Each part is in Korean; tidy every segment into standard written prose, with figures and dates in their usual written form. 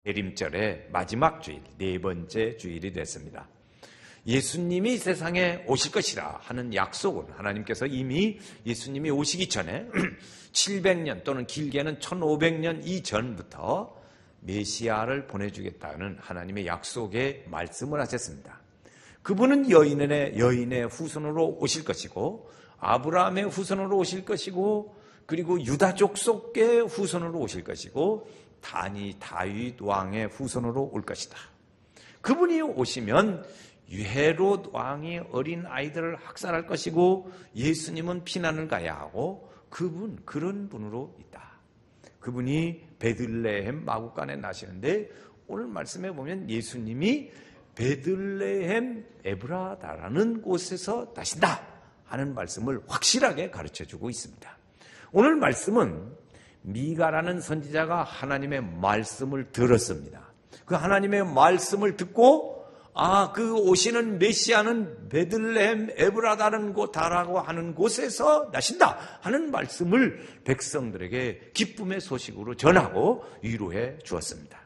대림절의 마지막 주일, 네 번째 주일이 됐습니다. 예수님이 세상에 오실 것이라 하는 약속은 하나님께서 이미 예수님이 오시기 전에 700년 또는 길게는 1500년 이전부터 메시아를 보내주겠다는 하나님의 약속에 말씀을 하셨습니다. 그분은 여인의 후손으로 오실 것이고 아브라함의 후손으로 오실 것이고 그리고 유다 족속의 후손으로 오실 것이고 다윗 왕의 후손으로 올 것이다. 그분이 오시면 헤롯 왕이 어린 아이들을 학살할 것이고 예수님은 피난을 가야 하고 그런 분으로 있다. 그분이 베들레헴 마구간에 나시는데 오늘 말씀에 보면 예수님이 베들레헴 에브라다라는 곳에서 나신다 하는 말씀을 확실하게 가르쳐주고 있습니다. 오늘 말씀은 미가라는 선지자가 하나님의 말씀을 들었습니다. 그 하나님의 말씀을 듣고 그 오시는 메시아는 베들레헴 에브라다라는 곳다라고 하는 곳에서 나신다 하는 말씀을 백성들에게 기쁨의 소식으로 전하고 위로해 주었습니다.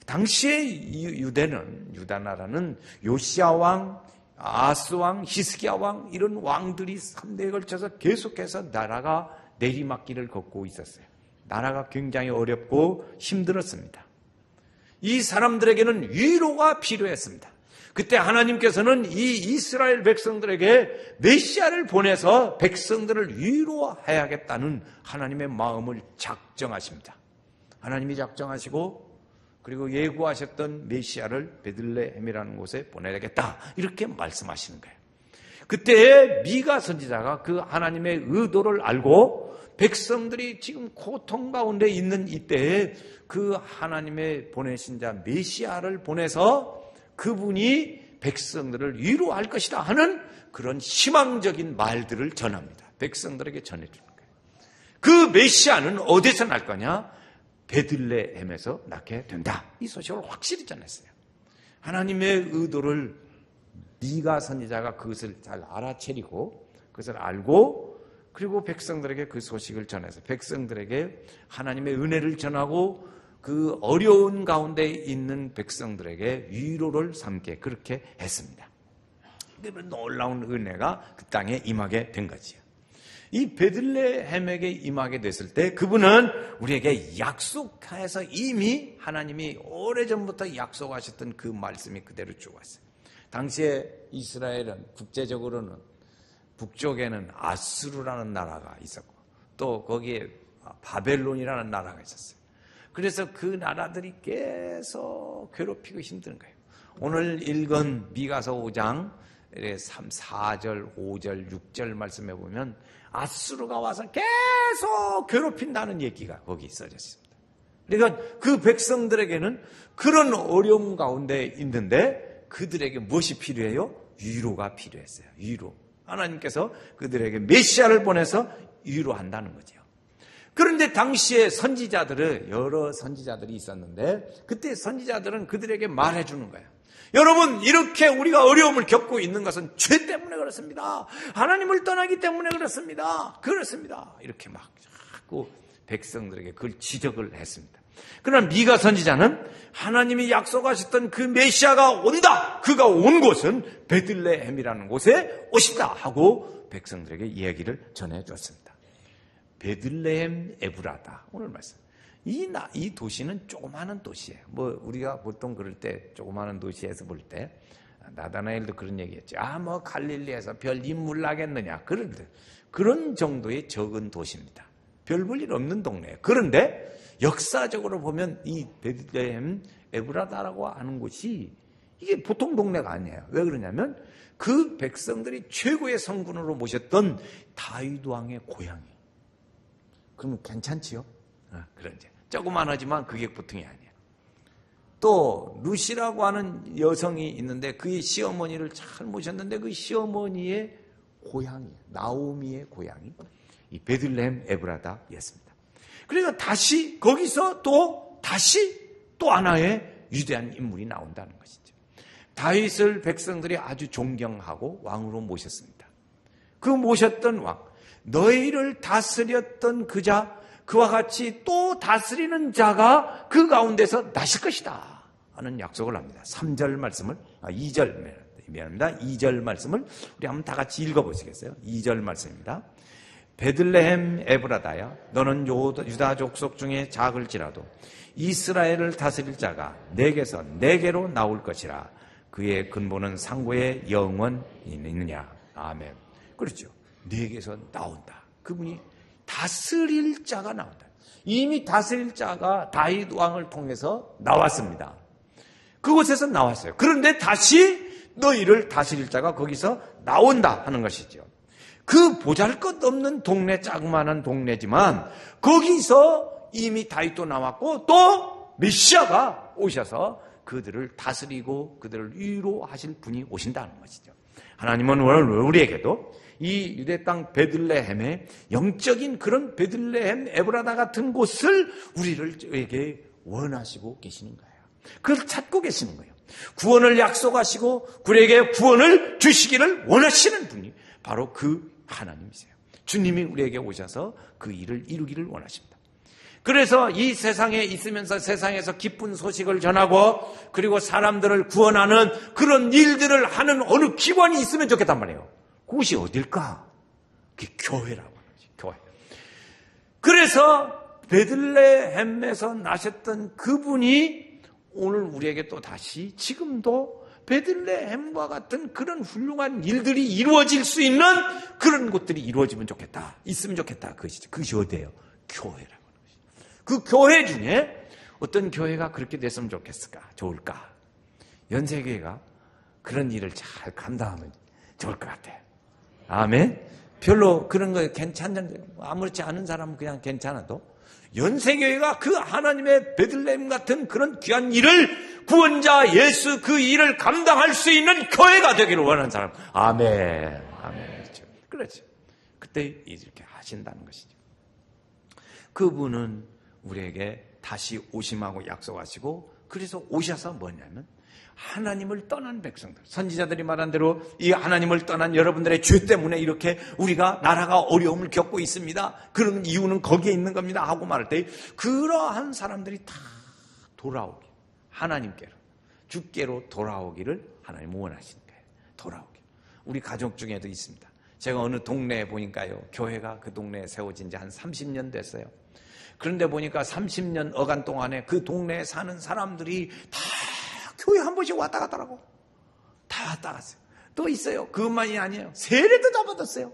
당시의 유다 나라는 요시야 왕, 아스 왕, 히스기야 왕 이런 왕들이 3대에 걸쳐서 계속해서 나라가 내리막길을 걷고 있었어요. 나라가 굉장히 어렵고 힘들었습니다. 이 사람들에게는 위로가 필요했습니다. 그때 하나님께서는 이 이스라엘 백성들에게 메시아를 보내서 백성들을 위로해야겠다는 하나님의 마음을 작정하십니다. 하나님이 작정하시고 그리고 예고하셨던 메시아를 베들레헴이라는 곳에 보내야겠다 이렇게 말씀하시는 거예요. 그때 미가 선지자가 그 하나님의 의도를 알고 백성들이 지금 고통 가운데 있는 이때에 그 하나님의 보내신 자 메시아를 보내서 그분이 백성들을 위로할 것이다 하는 그런 희망적인 말들을 전합니다. 백성들에게 전해주는 거예요. 그 메시아는 어디서 날 거냐? 베들레헴에서 낳게 된다. 이 소식을 확실히 전했어요. 하나님의 의도를 미가 선지자가 그것을 잘 알아채리고 그것을 알고 그리고 백성들에게 그 소식을 전해서 백성들에게 하나님의 은혜를 전하고 그 어려운 가운데 있는 백성들에게 위로를 삼게 그렇게 했습니다. 놀라운 은혜가 그 땅에 임하게 된 거지요. 이 베들레헴에게 임하게 됐을 때 그분은 우리에게 약속해서 이미 하나님이 오래전부터 약속하셨던 그 말씀이 그대로 쭉 왔어요. 당시에 이스라엘은 국제적으로는 북쪽에는 아수르라는 나라가 있었고 또 거기에 바벨론이라는 나라가 있었어요. 그래서 그 나라들이 계속 괴롭히고 힘든 거예요. 오늘 읽은 미가서 5장 3, 4절, 5절, 6절 말씀해 보면 아수르가 와서 계속 괴롭힌다는 얘기가 거기 써져 있습니다. 그러니까 그 백성들에게는 그런 어려움 가운데 있는데 그들에게 무엇이 필요해요? 위로가 필요했어요. 위로. 하나님께서 그들에게 메시아를 보내서 위로한다는 거죠. 그런데 당시에 여러 선지자들이 있었는데 그때 선지자들은 그들에게 말해주는 거예요. 여러분, 이렇게 우리가 어려움을 겪고 있는 것은 죄 때문에 그렇습니다. 하나님을 떠나기 때문에 그렇습니다. 이렇게 막 자꾸 백성들에게 그걸 지적을 했습니다. 그러나 미가 선지자는 하나님이 약속하셨던 그 메시아가 온다. 그가 온 곳은 베들레헴이라는 곳에 오신다 하고 백성들에게 이야기를 전해줬습니다. 베들레헴 에브라다 오늘 말씀. 이 도시는 조그마한 도시예요. 우리가 보통 그럴 때 조그마한 도시에서 볼 때 나다나엘도 그런 얘기했죠. 갈릴리에서 별 인물 나겠느냐. 그런 정도의 적은 도시입니다. 별 볼 일 없는 동네예요. 그런데 역사적으로 보면 이 베들레헴 에브라다라고 하는 곳이 이게 보통 동네가 아니에요. 왜 그러냐면 그 백성들이 최고의 성군으로 모셨던 다윗 왕의 고향이에요. 그러면 괜찮지요? 그런지 조그만하지만 그게 보통이 아니에요. 또 루시라고 하는 여성이 있는데 그의 시어머니를 잘 모셨는데 그 시어머니의 고향이에요. 나오미의 고향이 이 베들레헴 에브라다였습니다. 그러니까 거기서 또 하나의 위대한 인물이 나온다는 것이죠. 다윗을 백성들이 아주 존경하고 왕으로 모셨습니다. 그 모셨던 왕, 너희를 다스렸던 그자, 그와 같이 또 다스리는 자가 그 가운데서 나실 것이다 하는 약속을 합니다. 3절 말씀을 2절 미안합니다. 2절 말씀을 우리 한번 다 같이 읽어보시겠어요? 2절 말씀입니다. 베들레헴 에브라다야 너는 유다 족속 중에 작을지라도 이스라엘을 다스릴 자가 내게서 내게로 나올 것이라. 그의 근본은 상고의 영원히 있느냐. 아멘. 그렇죠. 내게서 나온다. 그분이 다스릴 자가 나온다. 이미 다스릴 자가 다윗 왕을 통해서 나왔습니다. 그곳에서 나왔어요. 그런데 다시 너희를 다스릴 자가 거기서 나온다 하는 것이죠. 그 보잘것없는 동네, 자그마한 동네지만 거기서 이미 다윗도 나왔고 또 메시아가 오셔서 그들을 다스리고 그들을 위로하실 분이 오신다는 것이죠. 하나님은 오늘 우리에게도 이 유대 땅 베들레헴의 영적인 그런 베들레헴 에브라다 같은 곳을 우리에게 원하시고 계시는 거예요. 그걸 찾고 계시는 거예요. 구원을 약속하시고 우리에게 구원을 주시기를 원하시는 분이 바로 그 하나님이세요. 주님이 우리에게 오셔서 그 일을 이루기를 원하십니다. 그래서 이 세상에 있으면서 세상에서 기쁜 소식을 전하고 그리고 사람들을 구원하는 그런 일들을 하는 어느 기관이 있으면 좋겠단 말이에요. 그것이 어딜까? 그게 교회라고 하는 거지. 교회. 그래서 베들레헴에서 나셨던 그분이 오늘 우리에게 또 다시 지금도 베들레헴과 같은 그런 훌륭한 일들이 이루어질 수 있는 그런 곳들이 이루어지면 좋겠다. 있으면 좋겠다. 그것이 어디예요? 교회라고 하는 것이죠. 그 교회 중에 어떤 교회가 그렇게 됐으면 좋겠을까? 좋을까? 연세교회가 그런 일을 잘 감당하면 좋을 것 같아요. 아멘? 별로 그런 거 괜찮은데 아무렇지 않은 사람은 그냥 괜찮아도 연세교회가 그 하나님의 베들레헴 같은 그런 귀한 일을 구원자 예수 그 일을 감당할 수 있는 교회가 되기를 원하는 사람. 아멘. 아멘. 그렇죠. 그때 이렇게 하신다는 것이죠. 그분은 우리에게 다시 오심하고 약속하시고 그래서 오셔서 뭐냐면 하나님을 떠난 백성들, 선지자들이 말한 대로 이 하나님을 떠난 여러분들의 죄 때문에 이렇게 우리가 나라가 어려움을 겪고 있습니다. 그런 이유는 거기에 있는 겁니다 하고 말할 때 그러한 사람들이 다 돌아오기, 하나님께로, 주께로 돌아오기를 하나님 원하시는 거예요. 돌아오기. 우리 가족 중에도 있습니다. 제가 어느 동네에 보니까요, 교회가 그 동네에 세워진 지 한 30년 됐어요. 그런데 보니까 30년 어간 동안에 그 동네에 사는 사람들이 다 교회 한 번씩 왔다 갔더라고. 다 왔다 갔어요. 또 있어요. 그것만이 아니에요. 세례도 다 받았어요.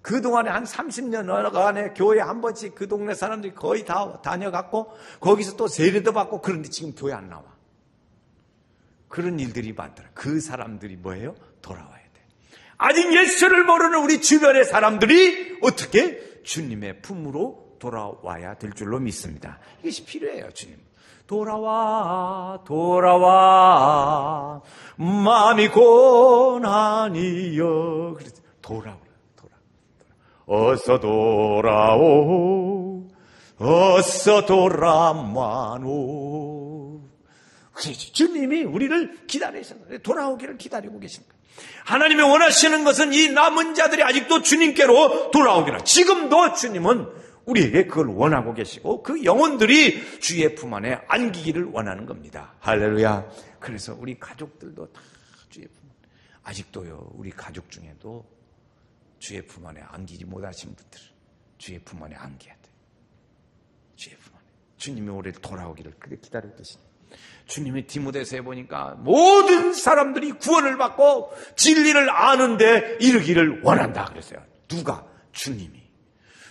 그동안에 한 30년 안에 교회 한 번씩 그 동네 사람들이 거의 다 다녀갔고 거기서 또 세례도 받고 그런데 지금 교회 안 나와. 그런 일들이 많더라. 그 사람들이 뭐예요? 돌아와야 돼. 아직 예수를 모르는 우리 주변의 사람들이 어떻게 주님의 품으로 돌아와야 될 줄로 믿습니다. 이것이 필요해요. 주님. 돌아와 돌아와 마음이 고난이여. 돌아오라. 어서 돌아오 어서 돌아마노. 주님이 우리를 기다리셨어요. 돌아오기를 기다리고 계십니다. 하나님이 원하시는 것은 이 남은 자들이 아직도 주님께로 돌아오기를. 지금도 주님은 우리에게 그걸 원하고 계시고 그 영혼들이 주의 품 안에 안기기를 원하는 겁니다. 할렐루야. 그래서 우리 가족들도 다 주의 품 안에, 아직도요 우리 가족 중에도 주의 품 안에 안기지 못하신 분들 주의 품 안에 안겨야 돼요. 주의 품 안에. 주님이 우리를 돌아오기를 그렇게 기다리고 계십니다. 주님이 디모데서에 보니까 모든 사람들이 구원을 받고 진리를 아는데 이르기를 원한다 그랬어요. 누가? 주님이.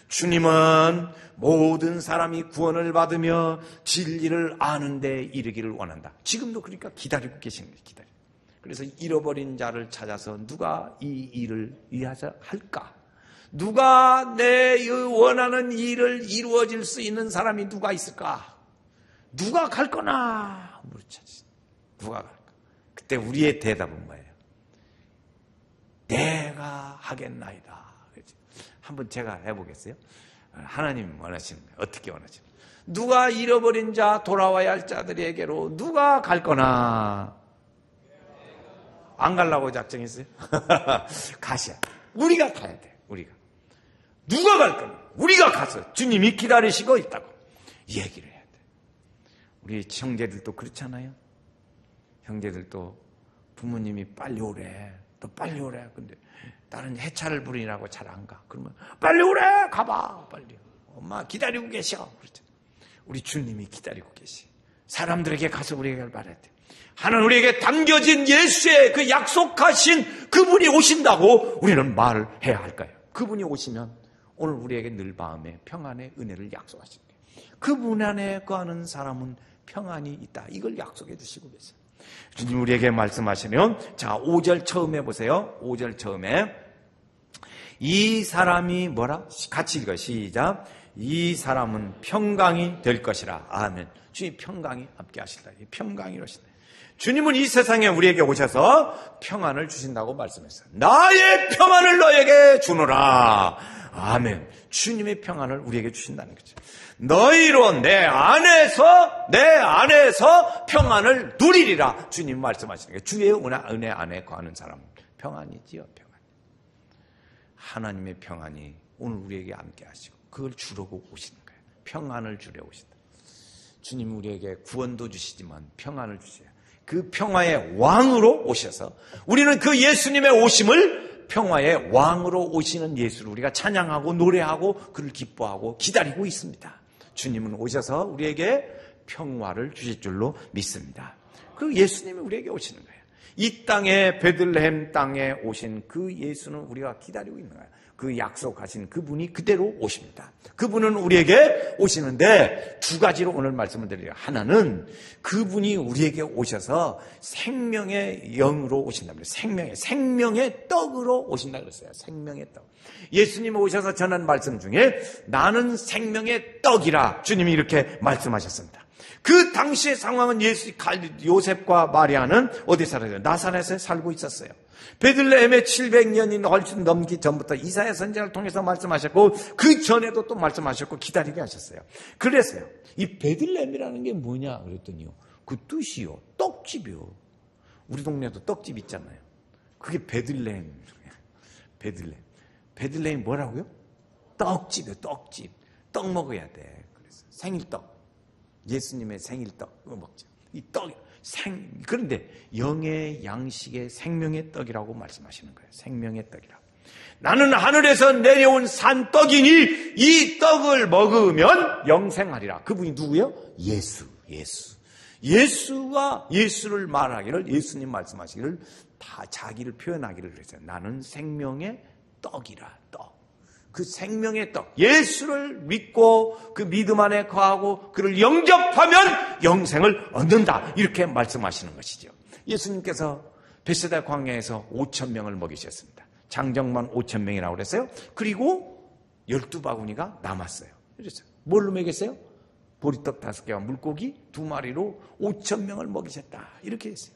주님은 모든 사람이 구원을 받으며 진리를 아는데 이르기를 원한다. 지금도 그러니까 기다리고 계신 거예요. 그래서 잃어버린 자를 찾아서 누가 이 일을 위하여 할까? 누가 내 원하는 일을 이루어질 수 있는 사람이 누가 있을까? 누가 갈 거나? 누가 갈까? 그때 우리의 대답은 뭐예요? 내가 하겠나이다. 한번 제가 해보겠어요? 하나님 원하시는 거예요. 어떻게 원하시는 거예요? 누가 잃어버린 자, 돌아와야 할 자들에게로 누가 갈 거나? 안 가려고 작정했어요? 가셔야. 우리가 가야 돼. 우리가. 누가 갈 거냐? 우리가 가서 주님이 기다리시고 있다고 얘기를 해야 돼. 우리 형제들도 그렇잖아요. 형제들도 부모님이 빨리 오래, 또 빨리 오래. 근데 다른 해차를 부리라고 잘 안 가. 그러면 빨리 오래, 가봐, 빨리. 엄마 기다리고 계셔. 그렇죠. 우리 주님이 기다리고 계시. 사람들에게 가서 우리에게 말해야 돼. 하나님 우리에게 담겨진 예수의 그 약속하신 그분이 오신다고 우리는 말을 해야 할까요? 그분이 오시면 오늘 우리에게 늘 마음에 평안의 은혜를 약속하신 거예요. 그분 안에 거하는 사람은 평안이 있다. 이걸 약속해 주시고 계세요. 주님 우리에게 말씀하시면, 자, 5절 처음에 보세요. 5절 처음에 이 사람이 뭐라? 같이 읽어. 시작. 이 사람은 평강이 될 것이라. 아멘. 주님 평강이 함께 하시다. 평강이 오신다. 주님은 이 세상에 우리에게 오셔서 평안을 주신다고 말씀했어요. 나의 평안을 너에게 주노라. 아멘. 주님의 평안을 우리에게 주신다는 거죠. 너희로 내 안에서 평안을 누리리라. 주님 말씀하시는 거예요. 주의 은혜 안에 거하는 사람은 평안이지요. 평안. 하나님의 평안이 오늘 우리에게 함께 하시고 그걸 주려고 오시는 거예요. 평안을 주려 오신다. 주님이 우리에게 구원도 주시지만 평안을 주세요. 그 평화의 왕으로 오셔서 우리는 그 예수님의 오심을 평화의 왕으로 오시는 예수를 우리가 찬양하고 노래하고 그를 기뻐하고 기다리고 있습니다. 주님은 오셔서 우리에게 평화를 주실 줄로 믿습니다. 그 예수님이 우리에게 오시는 거예요. 이 땅에 베들레헴 땅에 오신 그 예수는 우리가 기다리고 있는 거예요. 그 약속하신 그분이 그대로 오십니다. 그분은 우리에게 오시는데 두 가지로 오늘 말씀을 드려요. 하나는 그분이 우리에게 오셔서 생명의 영으로 오신답니다. 생명의 떡으로 오신다 그랬어요. 생명의 떡. 예수님 오셔서 전한 말씀 중에 나는 생명의 떡이라 주님이 이렇게 말씀하셨습니다. 그 당시의 상황은 요셉과 마리아는 어디 살아요? 나사렛에 살고 있었어요. 베들레헴에 700년이 훨씬 넘기 전부터 이사야 선지자를 통해서 말씀하셨고 그 전에도 또 말씀하셨고 기다리게 하셨어요. 그래서요. 이 베들레헴이라는 게 뭐냐 그랬더니요. 그 뜻이요. 떡집이요. 우리 동네도 떡집 있잖아요. 그게 베들레헴. 베들레헴 뭐라고요? 떡집이요. 떡집. 떡 먹어야 돼. 그래서 생일떡. 예수님의 생일떡 그거 먹죠. 이 떡이 그런데 영의 양식의 생명의 떡이라고 말씀하시는 거예요. 생명의 떡이라. 나는 하늘에서 내려온 산떡이니 이 떡을 먹으면 영생하리라. 그분이 누구예요? 예수가 예수를 말하기를 예수님 말씀하시기를 다 자기를 표현하기를 그랬어요. 나는 생명의 떡이라. 떡. 그 생명의 떡, 예수를 믿고 그 믿음 안에 거하고 그를 영접하면 영생을 얻는다. 이렇게 말씀하시는 것이죠. 예수님께서 베세다 광야에서 5,000명을 먹이셨습니다. 장정만 5,000명이라고 그랬어요. 그리고 12바구니가 남았어요. 그랬어요. 뭘로 먹였어요? 보리떡 5개와 물고기 2마리로 5,000명을 먹이셨다. 이렇게 했어요.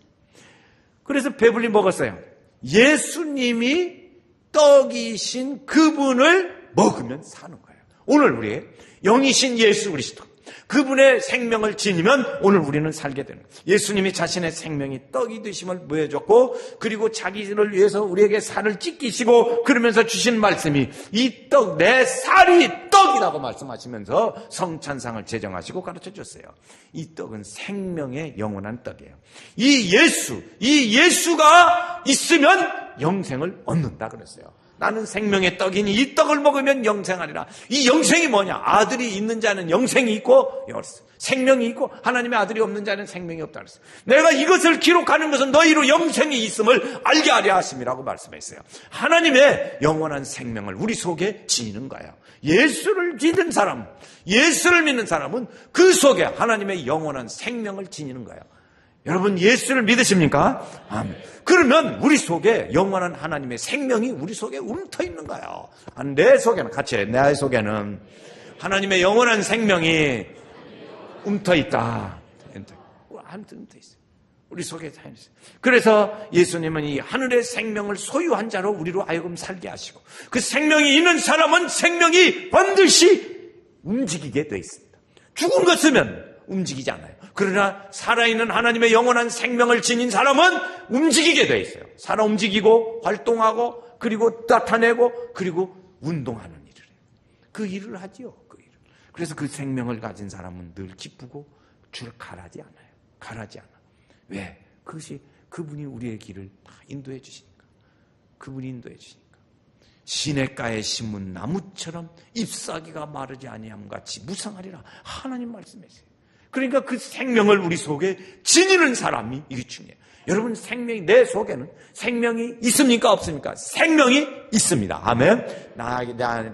그래서 배불리 먹었어요. 예수님이 떡이신 그분을 먹으면 사는 거예요. 오늘 우리의 영이신 예수 그리스도 그분의 생명을 지니면 오늘 우리는 살게 되는 거예요. 예수님이 자신의 생명이 떡이 되심을 보여줬고 그리고 자기를 위해서 우리에게 살을 찢기시고 그러면서 주신 말씀이 이 떡, 내 살이 떡이라고 말씀하시면서 성찬상을 제정하시고 가르쳐 줬어요. 이 떡은 생명의 영원한 떡이에요. 이 예수가 있으면 영생을 얻는다 그랬어요. 나는 생명의 떡이니 이 떡을 먹으면 영생하리라. 이 영생이 뭐냐? 아들이 있는 자는 영생이 있고 생명이 있고 하나님의 아들이 없는 자는 생명이 없다 그랬어요. 내가 이것을 기록하는 것은 너희로 영생이 있음을 알게 하려 하심이라고 말씀했어요. 하나님의 영원한 생명을 우리 속에 지니는 거예요. 예수를 믿는 사람, 예수를 믿는 사람은 그 속에 하나님의 영원한 생명을 지니는 거예요. 여러분 예수를 믿으십니까? 아멘. 그러면 우리 속에 영원한 하나님의 생명이 우리 속에 움터 있는 거예요. 내 속에는 같이 내 속에는 하나님의 영원한 생명이 움터 있다. 움터 있어요. 우리 속에 다 있어요. 그래서 예수님은 이 하늘의 생명을 소유한 자로 우리로 하여금 살게 하시고 그 생명이 있는 사람은 생명이 반드시 움직이게 돼 있습니다. 죽은 것 쓰면 움직이지 않아요. 그러나 살아있는 하나님의 영원한 생명을 지닌 사람은 움직이게 돼 있어요. 살아 움직이고 활동하고 그리고 나타내고 그리고 운동하는 일을 해요. 그 일을 하지요. 그 일을. 그래서 그 생명을 가진 사람은 늘 기쁘고 주를 가라지 않아요. 가라지 않아. 왜? 그것이 그분이 우리의 길을 다 인도해 주시니까. 그분이 인도해 주시니까. 시냇가에 심은 나무처럼 잎사귀가 마르지 아니함 같이 무상하리라. 하나님 말씀이세요. 그러니까 그 생명을 우리 속에 지니는 사람이 이게 중요해요. 여러분 생명이 내 속에는 생명이 있습니까? 없습니까? 생명이 있습니다. 아멘.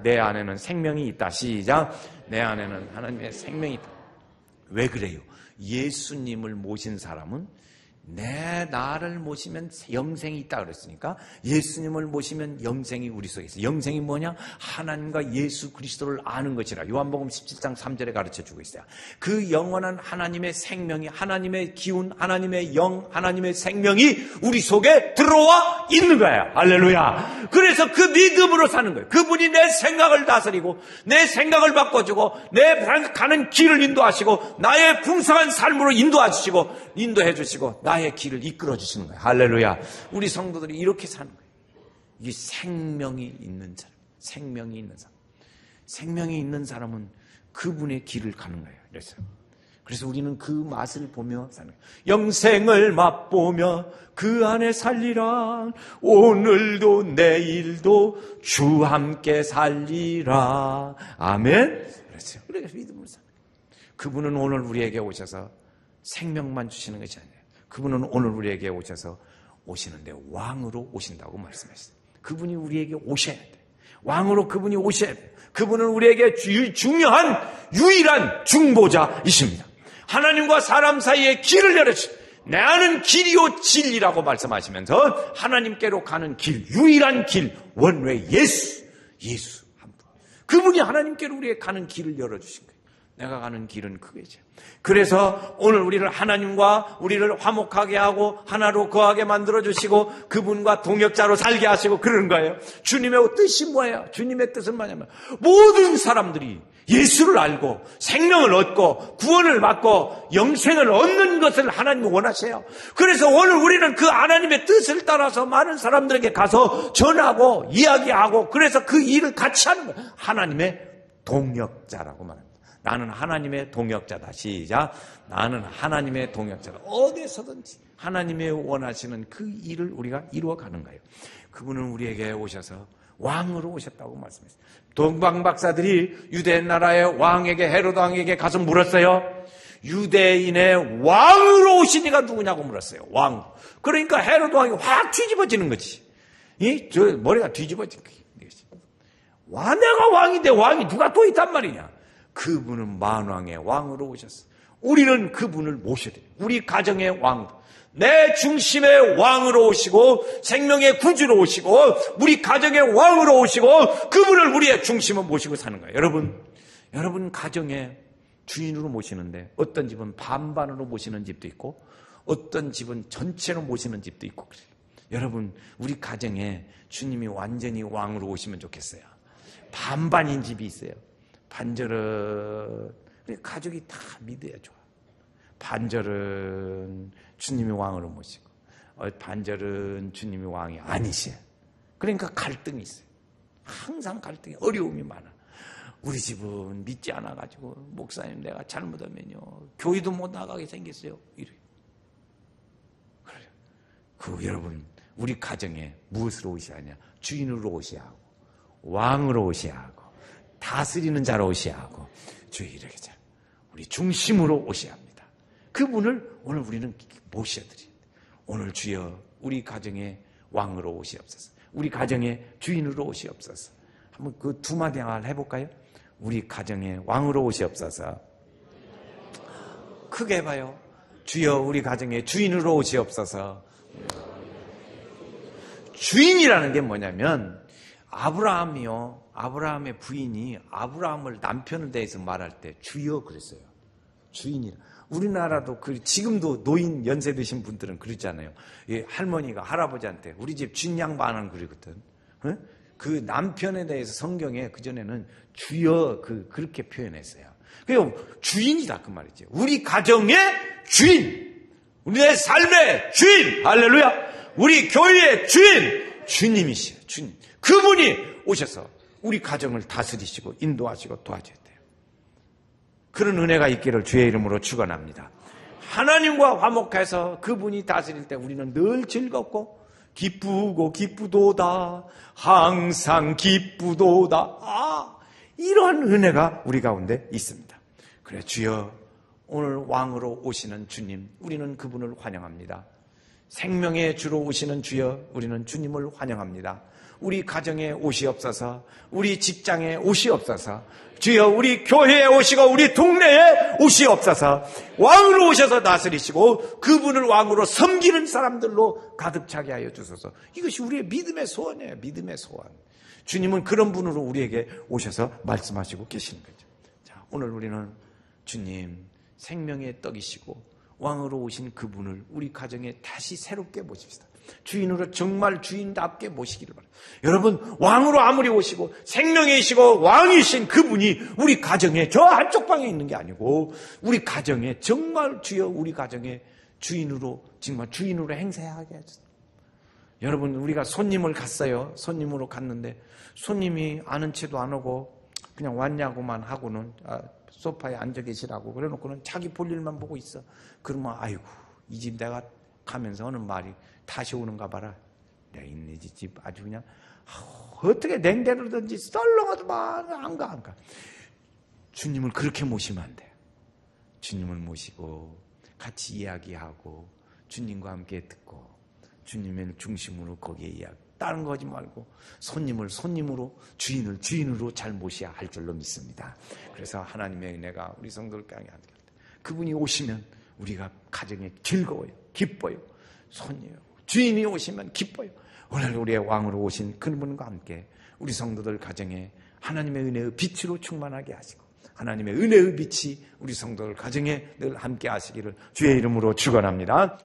내 안에는 생명이 있다. 시작. 내 안에는 하나님의 생명이 있다. 왜 그래요? 예수님을 모신 사람은 나를 모시면 영생이 있다 그랬으니까 예수님을 모시면 영생이 우리 속에 있어요. 영생이 뭐냐? 하나님과 예수 그리스도를 아는 것이라 요한복음 17장 3절에 가르쳐주고 있어요. 그 영원한 하나님의 생명이, 하나님의 기운, 하나님의 영, 하나님의 생명이 우리 속에 들어와 있는 거예요. 할렐루야. 그래서 그 믿음으로 사는 거예요. 그분이 내 생각을 다스리고 내 생각을 바꿔주고 내 가는 길을 인도하시고 나의 풍성한 삶으로 인도해 주시고 나의 길을 이끌어 주시는 거예요. 할렐루야. 우리 성도들이 이렇게 사는 거예요. 이게 생명이 있는 사람. 생명이 있는 사람. 생명이 있는 사람은 그분의 길을 가는 거예요. 그래서 우리는 그 맛을 보며 사는 거예요. 영생을 맛보며 그 안에 살리라. 오늘도 내일도 주 함께 살리라. 아멘. 그렇죠. 그래서 믿음으로 사는 거예요. 그분은 오늘 우리에게 오셔서 생명만 주시는 것이 아니에요. 그분은 오늘 우리에게 오시는데 왕으로 오신다고 말씀하셨어요. 그분이 우리에게 오셔야 돼. 왕으로 그분이 오셔야 돼. 그분은 우리에게 중요한 유일한 중보자이십니다. 하나님과 사람 사이에 길을 열어주시고 내 아는 길이요 진리라고 말씀하시면서 하나님께로 가는 길, 유일한 길, 원웨이 예수 한 분. 그분이 하나님께로 우리의 가는 길을 열어주신 거예요. 내가 가는 길은 그게죠. 그래서 오늘 우리를 하나님과 우리를 화목하게 하고 하나로 거하게 만들어주시고 그분과 동역자로 살게 하시고 그러는 거예요. 주님의 뜻이 뭐예요? 주님의 뜻은 뭐냐면 모든 사람들이 예수를 알고 생명을 얻고 구원을 받고 영생을 얻는 것을 하나님이 원하세요. 그래서 오늘 우리는 그 하나님의 뜻을 따라서 많은 사람들에게 가서 전하고 이야기하고 그래서 그 일을 같이 하는 거예요. 하나님의 동역자라고 말합니다. 나는 하나님의 동역자다. 시작. 나는 하나님의 동역자다. 어디서든지 하나님의 원하시는 그 일을 우리가 이루어가는 거예요. 그분은 우리에게 오셔서 왕으로 오셨다고 말씀했어요. 동방 박사들이 유대 나라의 왕에게 헤로드 왕에게 가서 물었어요. 유대인의 왕으로 오신 이가 누구냐고 물었어요. 왕. 그러니까 헤로드 왕이 확 뒤집어지는 거지. 머리가 뒤집어진 거지. 내가 왕인데 왕이 누가 또 있단 말이냐. 그분은 만왕의 왕으로 오셨어요. 우리는 그분을 모셔야 돼요. 우리 가정의 왕, 내 중심의 왕으로 오시고 생명의 구주로 오시고 우리 가정의 왕으로 오시고 그분을 우리의 중심으로 모시고 사는 거예요. 여러분 가정의 주인으로 모시는데 어떤 집은 반반으로 모시는 집도 있고 어떤 집은 전체로 모시는 집도 있고 그래요. 여러분 우리 가정에 주님이 완전히 왕으로 오시면 좋겠어요. 반반인 집이 있어요. 반절은 가족이 다 믿어야 좋아. 반절은 주님이 왕으로 모시고 반절은 주님이 왕이 아니시에요. 그러니까 갈등이 있어요. 항상 갈등이 어려움이 많아. 우리 집은 믿지 않아가지고 목사님 내가 잘못하면요 교회도 못 나가게 생겼어요. 이래요. 그래요. 여러분 우리 가정에 무엇으로 오셔야 하냐? 주인으로 오셔야 하고 왕으로 오셔야 하고 다스리는 자로 오셔야 하고 이렇게 우리 중심으로 오셔야 합니다. 그분을 오늘 우리는 모셔드려야 돼요. 오늘 주여 우리 가정의 왕으로 오시옵소서. 우리 가정의 주인으로 오시옵소서. 한번 그 두 마디 말 해볼까요? 우리 가정의 왕으로 오시옵소서. 크게 해봐요. 주여 우리 가정의 주인으로 오시옵소서. 주인이라는 게 뭐냐면 아브라함의 부인이 아브라함을 남편에 대해서 말할 때 주여 그랬어요. 주인이라. 우리나라도 지금도 노인 연세 드신 분들은 그러잖아요. 할머니가 할아버지한테 우리 집 주인 양반은 그러거든. 그 남편에 대해서 성경에 그전에는 주여 그렇게 표현했어요. 그래서 주인이다 그 말이죠. 우리 가정의 주인, 우리의 삶의 주인, 할렐루야. 우리 교회의 주인, 주님이시여. 주님. 그분이 오셔서 우리 가정을 다스리시고 인도하시고 도와줘야 돼요. 그런 은혜가 있기를 주의 이름으로 축원합니다. 하나님과 화목해서 그분이 다스릴 때 우리는 늘 즐겁고 기쁘고 기쁘도다. 항상 기쁘도다. 이러한 은혜가 우리 가운데 있습니다. 그래, 주여, 오늘 왕으로 오시는 주님, 우리는 그분을 환영합니다. 생명의 주로 오시는 주여, 우리는 주님을 환영합니다. 우리 가정에 오시옵소서, 우리 직장에 오시옵소서, 주여 우리 교회에 오시고 우리 동네에 오시옵소서. 왕으로 오셔서 다스리시고 그분을 왕으로 섬기는 사람들로 가득 차게 하여 주소서. 이것이 우리의 믿음의 소원이에요. 믿음의 소원. 주님은 그런 분으로 우리에게 오셔서 말씀하시고 계시는 거죠. 자, 오늘 우리는 주님 생명의 떡이시고 왕으로 오신 그분을 우리 가정에 다시 새롭게 모십시다. 주인으로 정말 주인답게 모시기를 바랍니다. 여러분, 왕으로 아무리 오시고 생명이시고 왕이신 그분이 우리 가정에 저 한쪽 방에 있는 게 아니고 우리 가정에 정말 주여 우리 가정의 주인으로 정말 주인으로 행세하게 해주세요. 여러분, 우리가 손님을 갔어요. 손님으로 갔는데 손님이 아는 체도 안 오고 그냥 왔냐고만 하고는 소파에 앉아 계시라고 그래놓고는 자기 볼 일만 보고 있어. 그러면 아이고, 이 집 내가 가면서 하는 말이 다시 오는가 봐라. 내 있는 집 아주 그냥 어떻게 냉대로든지 썰렁하더만 안 가. 주님을 그렇게 모시면 안 돼요. 주님을 모시고 같이 이야기하고 주님과 함께 듣고 주님을 중심으로 거기에 이야기. 다른 거 하지 말고 손님을 손님으로 주인을 주인으로 잘 모셔야 할 줄로 믿습니다. 그래서 하나님의 은혜가 우리 성도들께 함께 할 때 그분이 오시면 우리가 가정에 즐거워요. 기뻐요. 손님 주인이 오시면 기뻐요. 오늘 우리의 왕으로 오신 그분과 함께 우리 성도들 가정에 하나님의 은혜의 빛으로 충만하게 하시고 하나님의 은혜의 빛이 우리 성도들 가정에 늘 함께 하시기를 주의 이름으로 축원합니다.